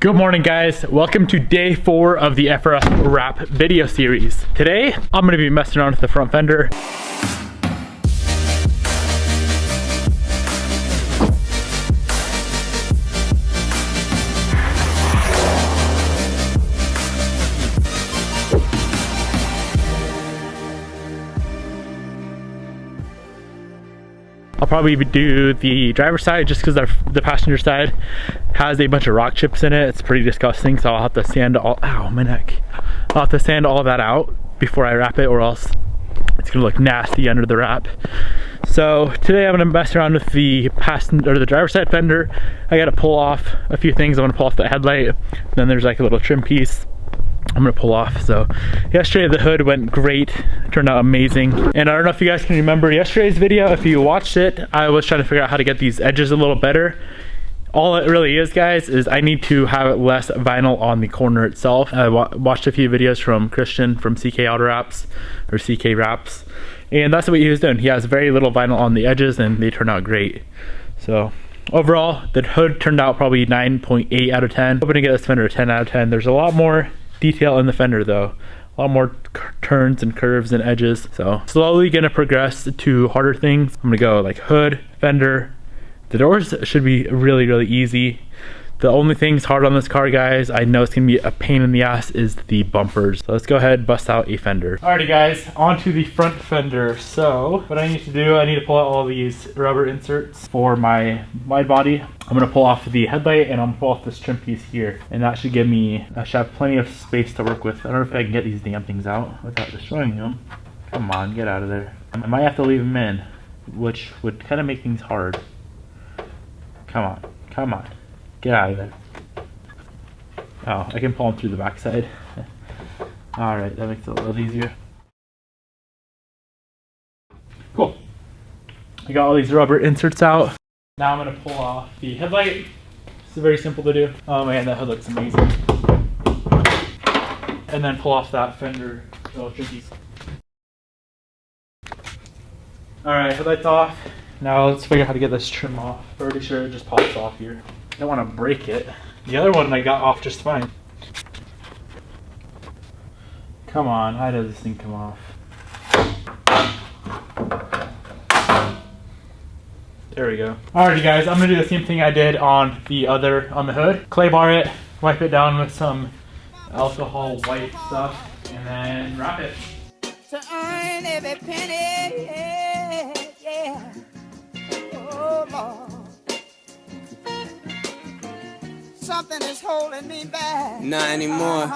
Good morning, guys. Welcome to day 4 of the FRS wrap video series. Today, I'm gonna be messing around with the front fender. I'll probably do the driver's side just because the passenger side has a bunch of rock chips in it. It's pretty disgusting, so I'll have to sand all, ow, my neck. I'll have to sand all that out before I wrap it, or else it's gonna look nasty under the wrap. So today I'm gonna mess around with the driver's side fender. I gotta pull off a few things. I'm gonna pull off the headlight. Then there's like a little trim piece I'm gonna pull off. So yesterday the hood went great, turned out amazing. And I don't know if you guys can remember yesterday's video. If you watched it, I was trying to figure out how to get these edges a little better. All it really is, guys, is I need to have less vinyl on the corner itself. I watched a few videos from Christian from CK Auto Wraps, or CK Wraps, and that's what he was doing. He has very little vinyl on the edges and they turn out great. So overall, the hood turned out probably 9.8 out of 10. I'm hoping to get this fender a 10 out of 10. There's a lot more detail in the fender though, a lot more turns and curves and edges. So slowly gonna progress to harder things. I'm gonna go like hood, fender. The doors should be really easy. The only things hard on this car, guys, I know it's gonna be a pain in the ass, is the bumpers. So let's go ahead and bust out a fender. Alrighty, guys, onto the front fender. So what I need to do, I need to pull out all these rubber inserts for my wide body. I'm gonna pull off the headlight and I'm gonna pull off this trim piece here. And that should give me, I should have plenty of space to work with. I don't know if I can get these damn things out without destroying them. Come on, get out of there. I might have to leave them in, which would kind of make things hard. Come on, come on. Get out of there. Oh, I can pull them through the backside. Alright, that makes it a little easier. Cool. I got all these rubber inserts out. Now I'm going to pull off the headlight. It's very simple to do. Oh man, that hood looks amazing. And then pull off that fender. Alright, headlight's off. Now let's figure out how to get this trim off. Pretty sure it just pops off here. I don't want to break it. The other one I got off just fine. Come on, how does this thing come off? There we go. Alrighty, guys, I'm gonna do the same thing I did on the hood. Clay bar it, wipe it down with some alcohol white stuff, and then wrap it. To earn every penny, yeah. Oh Lord. Something is holding me back. Not anymore.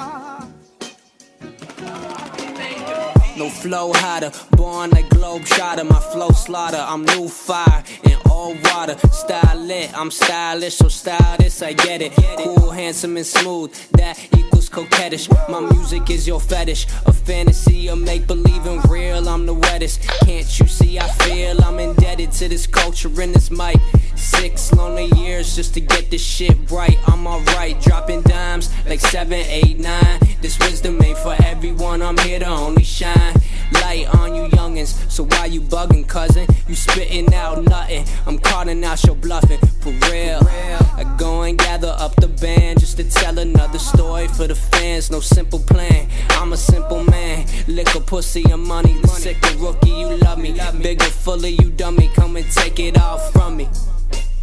No flow hotter, born like globe shotter. My flow slaughter, I'm new fire in all water. Style lit, I'm stylish, so style this, I get it. Cool, handsome, and smooth, that equals coquettish. My music is your fetish, a fantasy, a make-believe and real. I'm the wettest, can't you see I feel I'm indebted to this culture and this mic. 6 lonely years just to get this shit right. I'm alright, dropping dimes like 7, 8, 9. This wisdom ain't for everyone, I'm here to only shine light on you youngins. So why you bugging, cousin? You spitting out nothing, I'm calling out your bluffing. For real, I go and gather up the band just to tell another story for the fans. No simple plan, I'm a simple man. Liquor, pussy, and money. The sicker rookie, you love me. Bigger, fuller, you dummy. Come and take it all from me.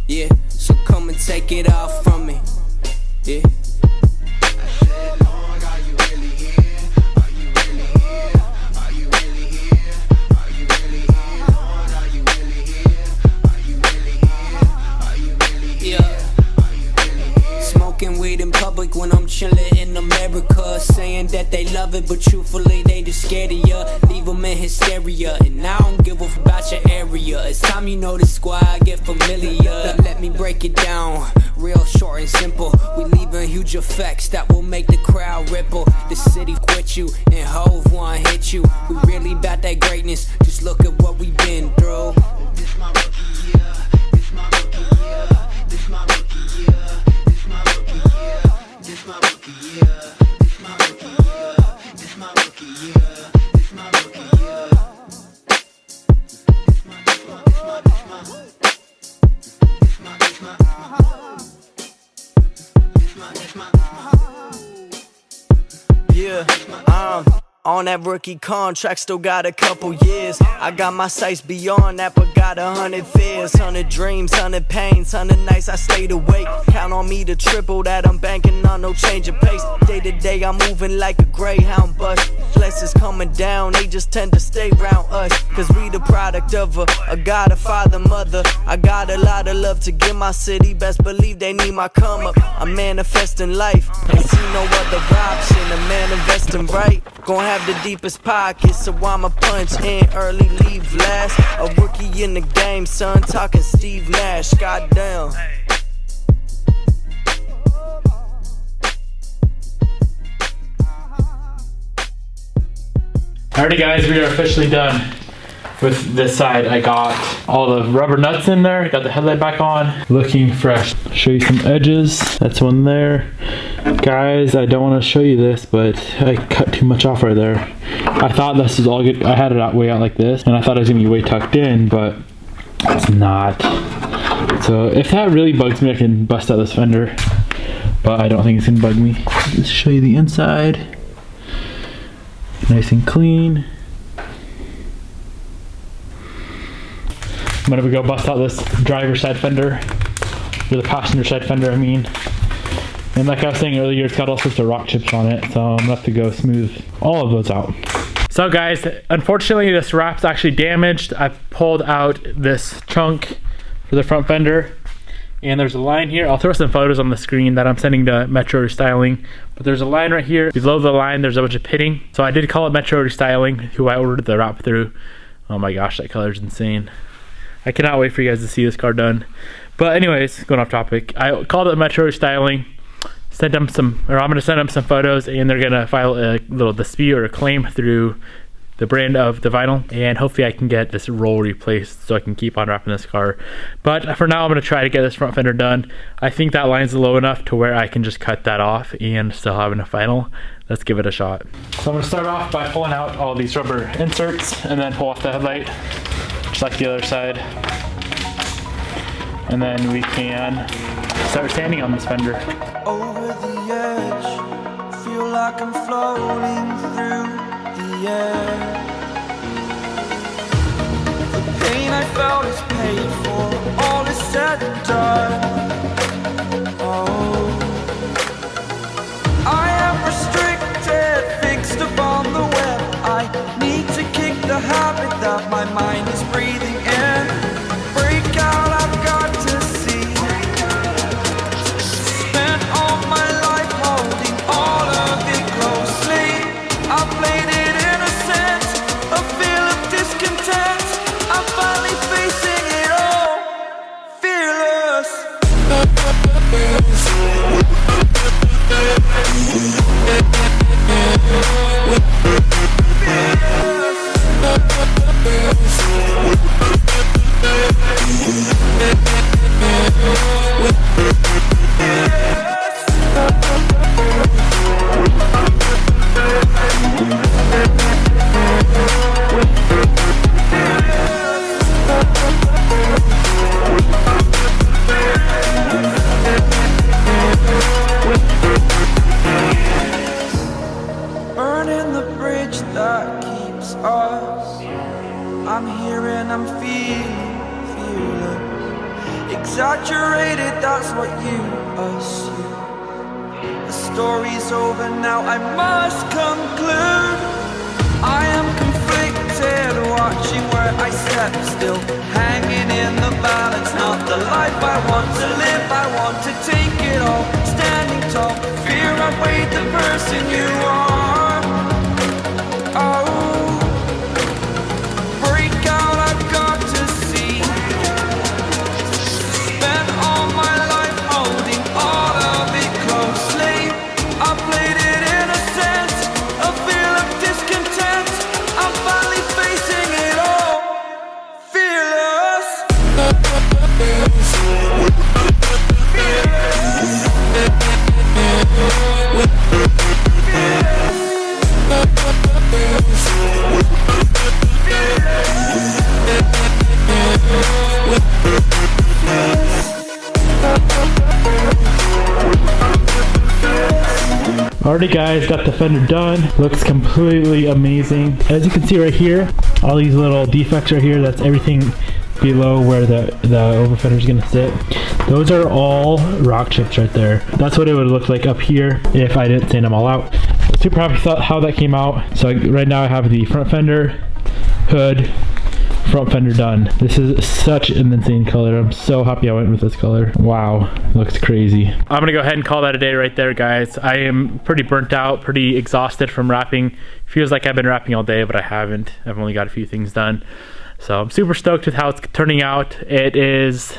Yeah, so come and take it all from me. Yeah. I said, Lord, are you really here? Are you really here? Are you really here? Are you really here? Lord, are you really here? Are you really here? Are you really here? Are you really here? Smoking weed in public when I'm chilling in America. Saying that they love it, but truthfully they just scared of ya. Leave them in hysteria, and I don't give a f about your area. It's time you know the squad, get familiar. Let me break it down, real short and simple. We leaving huge effects that will make the crowd ripple. The city quit you, and Hove one hit you. We really bout that greatness, just look at what we been through. This my rookie year, this my rookie year, this my rookie year, this my rookie year, this my rookie year, this my rookie year, this my rookie year, this my rookie year, this my this my Yeah, on that rookie contract, still got a couple years. I got my sights beyond that, but got 100 fears, 100 dreams, 100 pains, 100 nights I stayed awake. Count on me to triple that, I'm banking on no change of pace. Day to day, I'm moving like a greyhound bus. Blessings coming down, they just tend to stay around us. Cause we the product of a God, a father, mother. I got a lot of love to give my city, best believe they need my come up. I'm manifesting life, ain't see no other option. A man investing right, gon' have the deepest pockets, so I'ma punch in early, leave last. A rookie in the game, son, talking Steve Nash, goddamn. Alrighty guys, we are officially done with this side. I got all the rubber nuts in there, got the headlight back on, looking fresh. Show you some edges, that's one there. Guys, I don't want to show you this, but I cut too much off right there. I thought this is all good. I had it way out like this, and I thought it was going to be way tucked in, but it's not. So if that really bugs me, I can bust out this fender, but I don't think it's going to bug me. Let's show you the inside. Nice and clean. I'm going to go bust out this driver's side fender, or the passenger side fender, I mean. And like I was saying earlier, it's got all sorts of rock chips on it, so I'm gonna have to go smooth all of those out. So guys, unfortunately this wrap's actually damaged. I pulled out this chunk for the front fender, and there's a line here. I'll throw some photos on the screen that I'm sending to Metro Restyling, but there's a line right here. Below the line, there's a bunch of pitting. So I did call it Metro Restyling, who I ordered the wrap through. Oh my gosh, that color's insane. I cannot wait for you guys to see this car done. But anyways, going off topic, I called it Metro Restyling. Sent them some, or I'm gonna send them some photos, and they're gonna file a little dispute or a claim through the brand of the vinyl, and hopefully I can get this roll replaced so I can keep on wrapping this car. But for now, I'm gonna try to get this front fender done. I think that line's low enough to where I can just cut that off and still have enough vinyl. Let's give it a shot. So I'm gonna start off by pulling out all these rubber inserts and then pull off the headlight, just like the other side. And then we can start sanding on this fender. Over the edge, feel like I'm floating through the air. The pain I felt is paid for, all is said and done. Oh, I am restricted, fixed upon the web. I need to kick the habit that my mind is breathing in. Break out, I've got to see. Spent all my life holding all of it closely. I played it innocent, a feel of discontent. I'm finally facing it all, fearless. Burning the bridge that keeps us. I'm here and I'm feeling fearless. Exaggerated, that's what you assume. The story's over now, I must conclude. I am conflicted, watching where I step still, hanging in the balance. Not the life I want to live, I want to take it all. Standing tall, fear outweighed the person you are. Oh, break out, I've got to see. Spent all my life holding all of it closely. I played it innocent, a feel of discontent. I'm finally facing it all, fearless. Alrighty guys, got the fender done. Looks completely amazing. As you can see right here, all these little defects right here, that's everything below where the over fender is gonna sit. Those are all rock chips right there. That's what it would look like up here if I didn't sand them all out. Super happy with how that came out. So right now I have the front fender, hood, front fender done. This is such an insane color. I'm so happy I went with this color. Wow, looks crazy. I'm gonna go ahead and call that a day right there, guys. I am pretty burnt out, pretty exhausted from wrapping. Feels like I've been wrapping all day, but I haven't. I've only got a few things done. So I'm super stoked with how it's turning out. It is,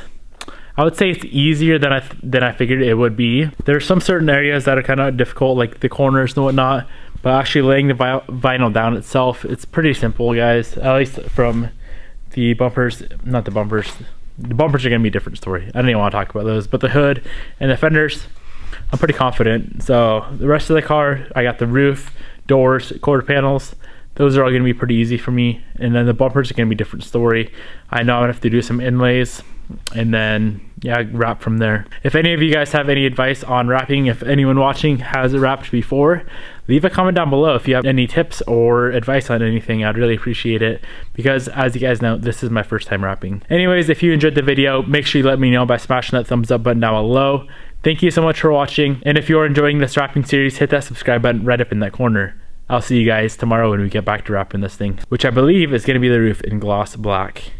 I would say it's easier than I figured it would be. There are some certain areas that are kind of difficult, like the corners and whatnot, but actually laying the vinyl down itself, it's pretty simple, guys. At least from the bumpers, not the bumpers. The bumpers are gonna be a different story. I don't even want to talk about those, but the hood and the fenders, I'm pretty confident. So the rest of the car, I got the roof, doors, quarter panels. Those are all gonna be pretty easy for me. And then the bumpers are gonna be a different story. I know I'm gonna have to do some inlays and then yeah, wrap from there. If any of you guys have any advice on wrapping, if anyone watching has it wrapped before, leave a comment down below. If you have any tips or advice on anything, I'd really appreciate it, because as you guys know, this is my first time wrapping. Anyways, if you enjoyed the video, make sure you let me know by smashing that thumbs up button down below. Thank you so much for watching, and if you're enjoying this wrapping series, hit that subscribe button right up in that corner. I'll see you guys tomorrow when we get back to wrapping this thing, which I believe is going to be the roof in gloss black.